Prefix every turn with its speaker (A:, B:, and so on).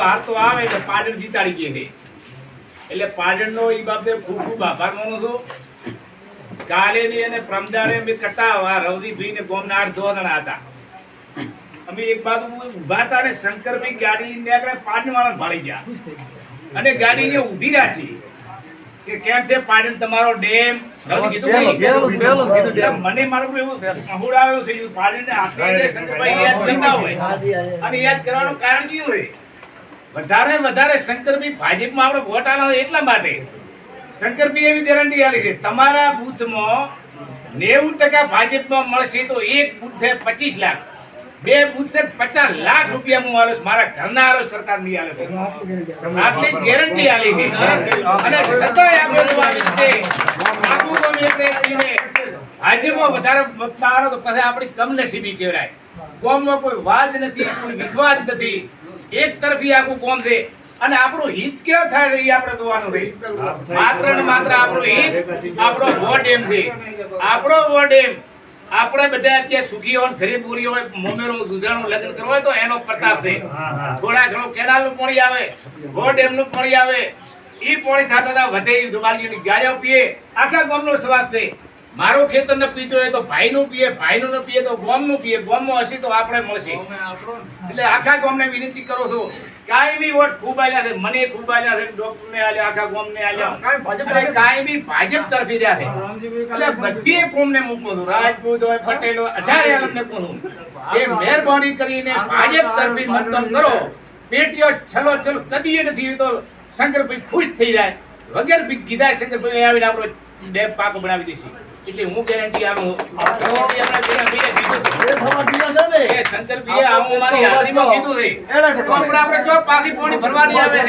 A: હાર તો આવે એટલે પાટણ જીતાડી ગઈ છે એટલે પાટણનો એ બાબતે ખૂબ ખૂબ આભાર માનું છું. કાલે ની અને પ્રમદાડે મેં કટાવા રવદીભાઈ ને ગોમના 8 જણા હતા. અમે એક બાજુ ઊભા હતા અને શંકરભાઈ ગાડી લઈને આપણે પાટણ વાળા ભાળી ગયા અને ગાડી ને ઊભી રાખી કે કેમ છે પાટણ તમારો ડેમ રવદી કીધું મને મારું એવું અહુડાવ થઈ ગયું પાટણ ને આપણે જે શંકરભાઈ યાદ કરતા હોય અને યાદ કરવાનું કારણ કયું હોય વધારે શંકરભાઈ ભાજપમાં આપણે વોટ આના એટલા માટે શંકરભાઈ એવી ગેરંટી આલી છે તમારા બૂથમાં 90% ભાજપમાં મળશે તો એક બૂથે 25 લાખ, બે બૂથે 50 લાખ રૂપિયા હું આલું મારા ઘરના આલો સરકાર ની આલે આટલી ગેરંટી આલી છે અને છતાંય આપણે આવી છે આખું કોમ એટલે ભાજપમાં વધારે મતદારો તો પછી આપણી કમનસીબી કહેવાય. કોમમાં કોઈ વાદ નથી, કોઈ વિખવાદ નથી, એક તરફી આખું કોમ છે અને આપણું હિત કેવું થાય છે એ આપણે જોવાનું છે. માત્ર ને માત્ર આપણું હિત આપણો વોટ એમ છે, આપણો વોટ એમ આપણે બધા અત્યારે સુખી હોય, ગરીબ પૂરી હોય, મોમેરું દૂધાનું લગ્ન કરવું હોય તો એનો પ્રતાપ છે. થોડા ઘણું કેનાલનું પાણી આવે, વોટ એમનું પાણી આવે, એ પાણી થતા વધે વાલીઓની ગાયો પીએ, આખા ગામનો સ્વાદ છે. મારું ખેતર ન પીતો હોય તો ભાઈનું પીએ, ભાઈનું ન પીએ તો ગામનું પીએ, ગામમાં હશે તો આપણે મળશે. એટલે આખા ગામને વિનંતી કરું છું કાંઈ બી વોટ ખૂબ આલ્યા છે, મને ખૂબ આલ્યા છે, ડોક્ટરને આલ્યા, આખા ગામને આલ્યા, કાંઈ બી ભાજપ તરફી રહ્યા છે. એટલે બધી કોમને મૂકું છું, રાજપૂત હોય, પટેલ હોય, 18 આલમને કહું એ મહેરબાની કરીને ભાજપ તરફી મતદાન કરો. પેટીઓ છલો કદી નથી તો શંકરભાઈ ખુશ થઈ જાય, વગર બી કીધા શંકરભાઈ આવીને આપણો ડેમ પાકો બનાવી દેશે. એટલે હું ગેરંટી આલું શંકરભાઈએ આવું મારી હાજરીમાં કીધું છે આપણે જો પાકી પાણી ભરવાની આવે